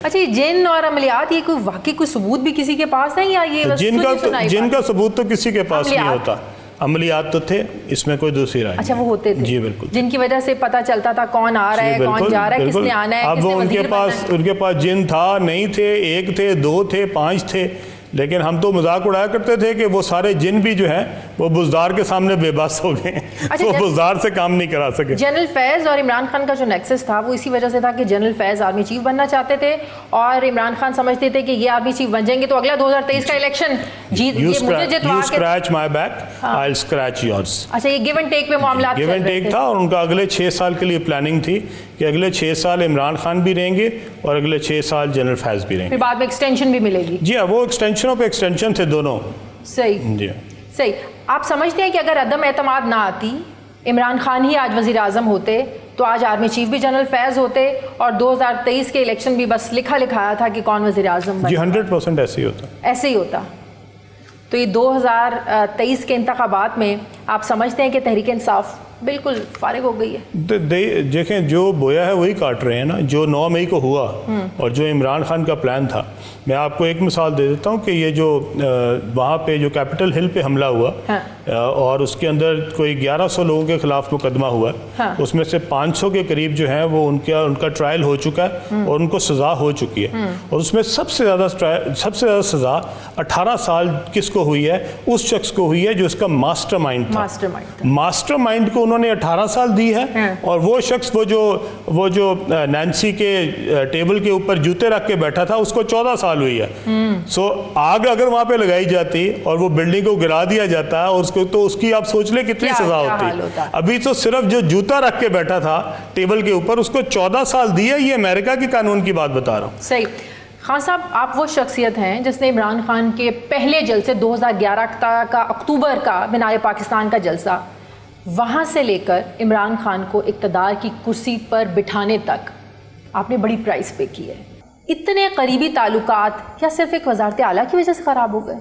اچھا یہ جن اور عملیات یہ کوئی واقعی کوئی ثبوت بھی کسی کے پاس ہے یا یہ جن کا ثبوت تو کسی کے پاس نہیں ہوتا. عملیات تو تھے, اس میں کوئی دوسری رائے. اچھا وہ ہوتے تھے جی بالکل, جن کی وجہ سے پتہ چلتا تھا کون آ رہا ہے کون جا رہا ہے کس نے آنا ہے. اب ان کے پاس جن تھا نہیں تھے, 1 تھے 2 تھے 5 تھے, لیکن ہم تو مذاق اڑایا کرتے تھے کہ وہ سارے جن بھی جو ہیں وہ بزدار کے سامنے بے بس ہو گئے, وہ بزدار سے کام نہیں کرا سکے. جنرل فیض اور عمران خان کا جو نیکسس تھا وہ اسی وجہ سے تھا کہ جنرل فیض آرمی چیف بننا چاہتے تھے اور عمران خان سمجھتے تھے کہ یہ آرمی چیف بن جائیں گے تو اگلا 2023 کا الیکشن جیت You scratch my back, I'll scratch yours. اچھا یہ گیو اینڈ ٹیک پہ معاملات گیو اینڈ ٹیک تھا, اور ان کا اگلے 6 سال کے لیے پلاننگ تھی کہ اگلے 6 سال عمران خان بھی رہیں گے اور اگلے 6 سال جنرل فیض بھی رہیں گے. پھر بعد میں ایکسٹینشن بھی ملے گی. جی ہاں, وہ ایکسٹینشنوں پہ ایکسٹینشن تھے دونوں. صحیح جی صحیح. آپ سمجھتے ہیں کہ اگر عدم اعتماد نہ آتی, عمران خان ہی آج وزیر اعظم ہوتے تو آج آرمی چیف بھی جنرل فیض ہوتے اور 2023 کے الیکشن بھی بس لکھا لکھایا تھا کہ کون وزیر اعظم بنے؟ جی 100% ایسے ہی ہوتا. ایسے ہی ہوتا. تو یہ 2023 کے انتخابات میں آپ سمجھتے ہیں کہ تحریک انصاف بالکل فارغ ہو گئی ہے؟ دیکھیں جو بویا ہے وہی کاٹ رہے ہیں نا. جو 9 مئی کو ہوا اور جو عمران خان کا پلان تھا, میں آپ کو ایک مثال دے دیتا ہوں کہ یہ جو وہاں پہ جو کیپٹل ہل پہ حملہ ہوا اور اس کے اندر کوئی 1100 لوگوں کے خلاف مقدمہ ہوا ہے, اس میں سے 500 کے قریب جو ہیں وہ ان کا ٹرائل ہو چکا ہے اور ان کو سزا ہو چکی ہے, اور اس میں سب سے زیادہ سزا 18 سال کس کو ہوئی ہے؟ اس شخص کو ہوئی ہے جو اس کا ماسٹر مائنڈ تھا. ماسٹر مائنڈ کو انہوں نے 18 سال دی ہے, اور وہ شخص وہ جو نینسی کے ٹیبل کے اوپر جوتے رکھ کے بیٹھا تھا اس کو 14 سال ہوئی ہے. سو آگ اگر وہاں پہ لگائی جاتی اور وہ بلڈنگ کو گرا دیا جاتا اور اس کی آپ سوچ لیں کتنی سزا ہوتی. ابھی تو صرف جو جوتا رکھ کے بیٹھا تھا ٹیبل کے اوپر اس کو 14 سال دیا. یہ امریکہ کے قانون کی بات بتا رہا ہوں. صحیح. خان صاحب آپ وہ شخصیت ہیں جس نے عمران خان کے پہلے جلسے 2011 کا اکتوبر کا مینار پاکستان کا جلسہ, وہاں سے لے کر عمران خان کو اقتدار کی کرسی پر بٹھانے تک آپ نے بڑی پرائز پے کی ہے. اتنے قریبی تعلقات کیا صرف ایک وزارت اعلیٰ کی وجہ سے خراب ہو گئے؟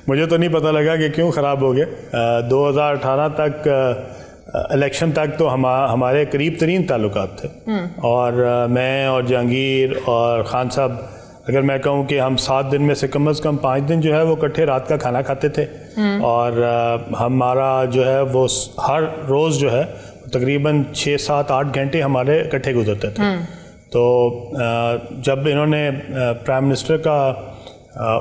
مجھے تو نہیں پتہ لگا کہ کیوں خراب ہو گئے. 2018 تک الیکشن تک تو ہمارے قریب ترین تعلقات تھے, اور میں اور جہانگیر اور خان صاحب, اگر میں کہوں کہ ہم 7 دن میں سے کم از کم 5 دن جو ہے وہ اکٹھے رات کا کھانا کھاتے تھے, اور ہمارا جو ہے وہ ہر روز جو ہے تقریباً 6 7 8 گھنٹے ہمارے اکٹھے گزرتے تھے. تو جب انہوں نے پرائم منسٹر کا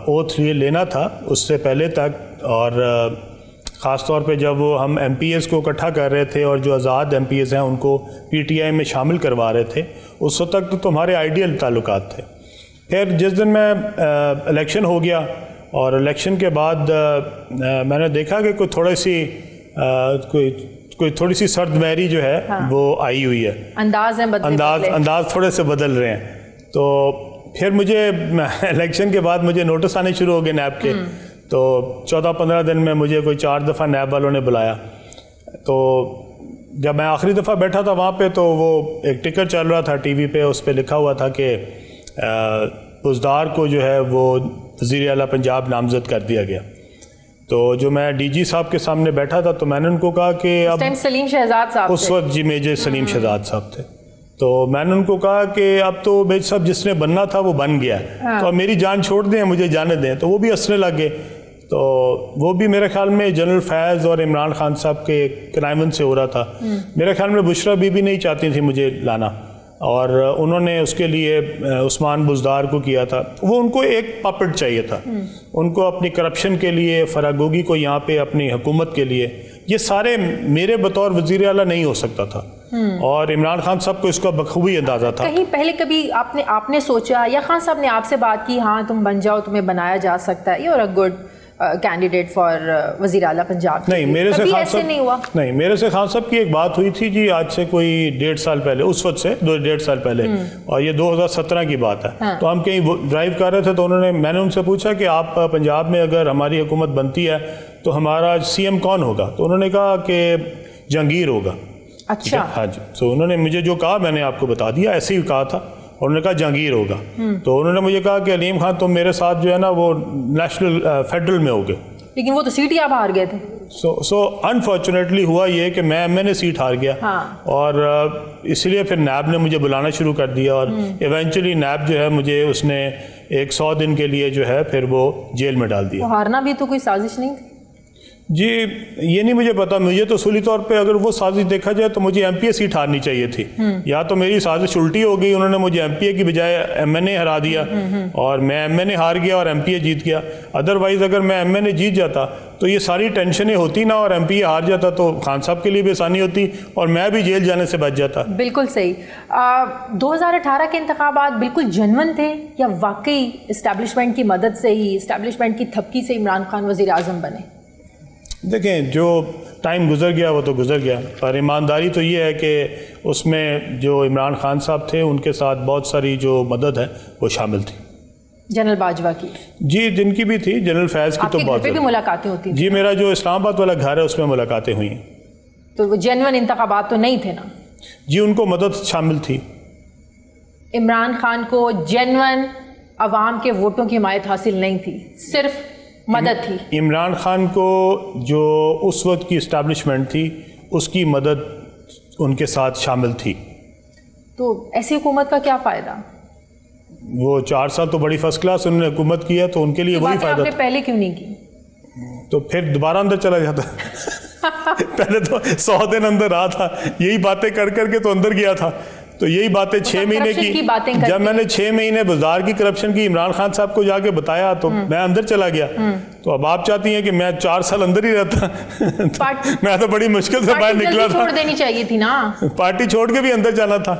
اوتھ لینا تھا اس سے پہلے تک, اور خاص طور پہ جب وہ ہم ایم پی ایز کو اکٹھا کر رہے تھے اور جو آزاد ایم پی ایز ہیں ان کو پی ٹی آئی میں شامل کروا رہے تھے, اس وقت تک تو ہمارے آئیڈیل تعلقات تھے. پھر جس دن میں الیکشن ہو گیا اور الیکشن کے بعد میں نے دیکھا کہ کوئی تھوڑی سی سرد مہری جو ہے وہ آئی ہوئی ہے, انداز تھوڑے سے بدل رہے ہیں. تو پھر مجھے الیکشن کے بعد مجھے نوٹس آنے شروع ہو گئے نیب کے, تو 14-15 دن میں مجھے کوئی 4 دفعہ نیب والوں نے بلایا. تو جب میں آخری دفعہ بیٹھا تھا وہاں پہ تو وہ ایک ٹکر چل رہا تھا ٹی وی پہ, اس پہ لکھا ہوا تھا کہ بزدار کو جو ہے وہ وزیر اعلیٰ پنجاب نامزد کر دیا گیا. تو جو میں ڈی جی صاحب کے سامنے بیٹھا تھا تو میں نے ان کو کہا کہ اب سلیم شہزاد صاحب اس وقت جی میجر سلیم شہزاد صاحب تھے. تو میں نے ان کو کہا کہ اب تو بیج صاحب جس نے بننا تھا وہ بن گیا, تو اب میری جان چھوڑ دیں, مجھے جانے دیں. تو وہ بھی ہنسنے لگ گئے. تو وہ بھی میرے خیال میں جنرل فیض اور عمران خان صاحب کے کنائون سے ہو رہا تھا. میرے خیال میں بشرا بی بھی نہیں چاہتی تھی مجھے لانا, اور انہوں نے اس کے لیے عثمان بزدار کو کیا تھا. وہ ان کو ایک پاپٹ چاہیے تھا, ان کو اپنی کرپشن کے لیے, فراگوگی کو یہاں پہ اپنی حکومت کے لیے. یہ سارے میرے بطور وزیر اعلیٰ نہیں ہو سکتا تھا, اور عمران خان صاحب کو اس کا بخوبی اندازہ تھا. کہیں پہلے کبھی آپ نے سوچا یا خان صاحب نے آپ سے بات کی ہاں تم بن جاؤ, تمہیں بنایا جا سکتا ہے, you are a good candidate for وزیر اعلیٰ پنجاب؟ نہیں, میرے سے خان صاحب نہیں ہوا. نہیں, میرے سے خان صاحب کی ایک بات ہوئی تھی جی, آج سے کوئی 1.5 سال پہلے, اس وقت سے 1.5 سال پہلے, اور یہ 2017 کی بات ہے. تو ہم کہیں ڈرائیو کر رہے تھے تو میں نے ان سے پوچھا کہ آپ پنجاب میں اگر ہماری حکومت بنتی ہے تو ہمارا سی ایم کون ہوگا؟ تو انہوں نے کہا کہ جہانگیر ہوگا. اچھا. ہاں جی. تو انہوں نے مجھے جو کہا میں نے آپ کو بتا دیا, ایسے ہی کہا تھا. اور انہوں نے کہا جہانگیر ہوگا. تو انہوں نے مجھے کہا کہ علیم خان تم میرے ساتھ جو ہے نا وہ نیشنل فیڈرل میں ہوگے. لیکن وہ تو سیٹ ہی آپ ہار گئے تھے. سو انفارچونیٹلی ہوا یہ کہ میں ایم این اے سیٹ ہار گیا, اور اس لیے پھر نیب نے مجھے بلانا شروع کر دیا, اور ایونچولی نیب جو ہے مجھے اس نے 100 دن کے لیے جو ہے پھر وہ جیل میں ڈال دیا. ہارنا بھی تو کوئی سازش نہیں تھی؟ جی یہ نہیں مجھے پتا, مجھے تو اصولی طور پہ اگر وہ سازش دیکھا جائے تو مجھے ایم پی اے سیٹ ہارنی چاہیے تھی. یا تو میری سازش الٹی ہو گئی, انہوں نے مجھے ایم پی اے کی بجائے ایم این اے ہرا دیا اور میں ایم این اے ہار گیا اور ایم پی اے جیت گیا. ادروائز اگر میں ایم این اے جیت جاتا تو یہ ساری ٹینشنیں ہوتی نا, اور ایم پی اے ہار جاتا تو خان صاحب کے لیے بھی آسانی ہوتی اور میں بھی جیل جانے سے بچ جاتا. بالکل صحیح. 2018 کے انتخابات بالکل جنون تھے یا واقعی اسٹیبلشمنٹ کی مدد سے ہی, اسٹیبلشمنٹ کی تھپکی سے عمران خان وزیر اعظم بنے؟ دیکھیں جو ٹائم گزر گیا وہ تو گزر گیا, پر ایمانداری تو یہ ہے کہ اس میں جو عمران خان صاحب تھے ان کے ساتھ بہت ساری جو مدد ہے وہ شامل تھی. جنرل باجوہ کی؟ جی جن کی بھی تھی, جنرل فیض کی تو بہت بھی ملاقاتیں ہوتی تھیں. جی میرا جو اسلام آباد والا گھر ہے اس میں ملاقاتیں ہوئی ہیں. تو وہ جینون انتخابات تو نہیں تھے نا؟ جی ان کو مدد شامل تھی. عمران خان کو جینون عوام کے ووٹوں کی حمایت حاصل نہیں تھی, صرف مدد تھی. عمران خان کو جو اس وقت کی اسٹیبلشمنٹ تھی اس کی مدد ان کے ساتھ شامل تھی. تو ایسی حکومت کا کیا فائدہ؟ وہ 4 سال تو بڑی فرسٹ کلاس انہوں نے حکومت کیا, تو ان کے لیے وہی فائدہ. آپ نے پہلے کیوں نہیں کی؟ تو پھر دوبارہ اندر چلا جاتا. پہلے تو 100 دن اندر رہا تھا, یہی باتیں کر کر کے تو اندر گیا تھا. تو یہی باتیں 6 مہینے کی, جب میں نے 6 مہینے بازار کی کرپشن کی عمران خان صاحب کو جا کے بتایا تو میں اندر چلا گیا. تو اب آپ چاہتی ہیں کہ میں 4 سال اندر ہی رہتا؟ میں تو بڑی مشکل سے باہر نکلا تھا. چھوڑ دینی چاہیے تھی نا, پارٹی چھوڑ کے بھی اندر جانا تھا.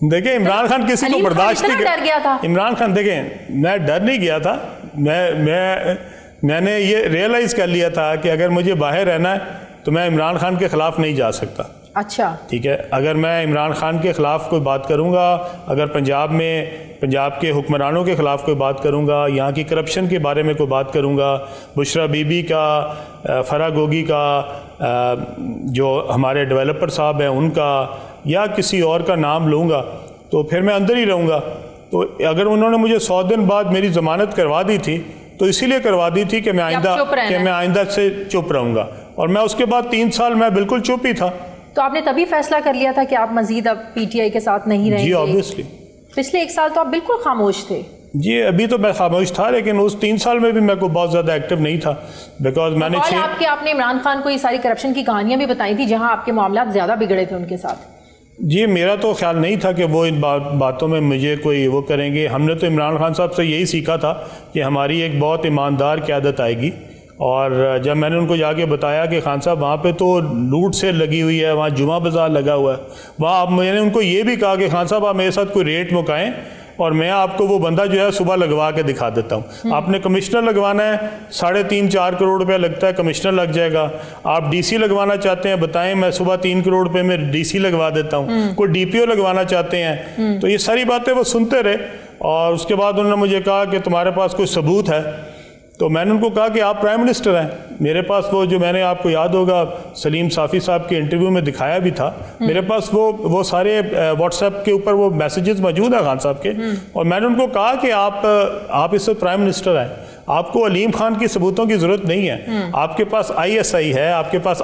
دیکھیں عمران خان کسی کو برداشت نہیں کیا. عمران خان دیکھیں میں ڈر نہیں گیا تھا, میں نے یہ ریئلائز کر لیا تھا کہ اگر مجھے باہر رہنا ہے تو میں عمران خان کے خلاف نہیں جا سکتا. اچھا ٹھیک ہے, اگر میں عمران خان کے خلاف کوئی بات کروں گا, اگر پنجاب کے حکمرانوں کے خلاف کوئی بات کروں گا, یہاں کی کرپشن کے بارے میں کوئی بات کروں گا, بشرا بی بی کا, فرا گوگی کا, جو ہمارے ڈیولپر صاحب ہیں ان کا, یا کسی اور کا نام لوں گا تو پھر میں اندر ہی رہوں گا. تو اگر انہوں نے مجھے 100 دن بعد میری ضمانت کروا دی تھی تو اسی لیے کروا دی تھی کہ میں آئندہ سے چپ رہوں گا, اور میں اس کے بعد 3 سال میں بالکل چپ ہی تھا. تو آپ نے تبھی فیصلہ کر لیا تھا کہ آپ مزید اب پی ٹی آئی کے ساتھ نہیں رہیں گے؟ جی آبویسلی. پچھلے 1 سال تو آپ بالکل خاموش تھے. جی ابھی تو میں خاموش تھا, لیکن اس 3 سال میں بھی میں کوئی بہت زیادہ ایکٹیو نہیں تھا, بیکاز میں نے آپ نے عمران خان کو یہ ساری کرپشن کی کہانیاں بھی بتائی تھی جہاں آپ کے معاملات زیادہ بگڑے تھے ان کے ساتھ. جی میرا تو خیال نہیں تھا کہ وہ ان باتوں میں مجھے کوئی وہ کریں گے. ہم نے تو عمران خان صاحب سے یہی سیکھا تھا کہ ہماری ایک بہت ایماندار قیادت آئے گی, اور جب میں نے ان کو جا کے بتایا کہ خان صاحب وہاں پہ تو لوٹ سے لگی ہوئی ہے, وہاں جمعہ بازار لگا ہوا ہے, وہاں میں نے ان کو یہ بھی کہا کہ خان صاحب آپ میرے ساتھ کوئی ریٹ مکائیں اور میں آپ کو وہ بندہ جو ہے صبح لگوا کے دکھا دیتا ہوں. آپ نے کمشنر لگوانا ہے 3.5-4 کروڑ روپیہ لگتا ہے, کمشنر لگ جائے گا. آپ ڈی سی لگوانا چاہتے ہیں بتائیں, میں صبح 3 کروڑ روپے میں ڈی سی لگوا دیتا ہوں. کوئی ڈی پی او لگوانا چاہتے ہیں. تو یہ ساری باتیں وہ سنتے رہے, اور اس کے بعد انہوں نے مجھے کہا کہ تمہارے پاس کوئی ثبوت ہے؟ تو میں نے ان کو کہا کہ آپ پرائم منسٹر ہیں. میرے پاس وہ جو میں نے آپ کو یاد ہوگا سلیم صافی صاحب کے انٹرویو میں دکھایا بھی تھا, میرے پاس وہ سارے واٹس ایپ کے اوپر وہ میسیجز موجود ہیں خان صاحب کے, اور میں نے ان کو کہا کہ آپ اس وقت پرائم منسٹر ہیں, آپ کو علیم خان کی ثبوتوں کی ضرورت نہیں ہے. آپ کے پاس ISI ہے, آپ کے پاس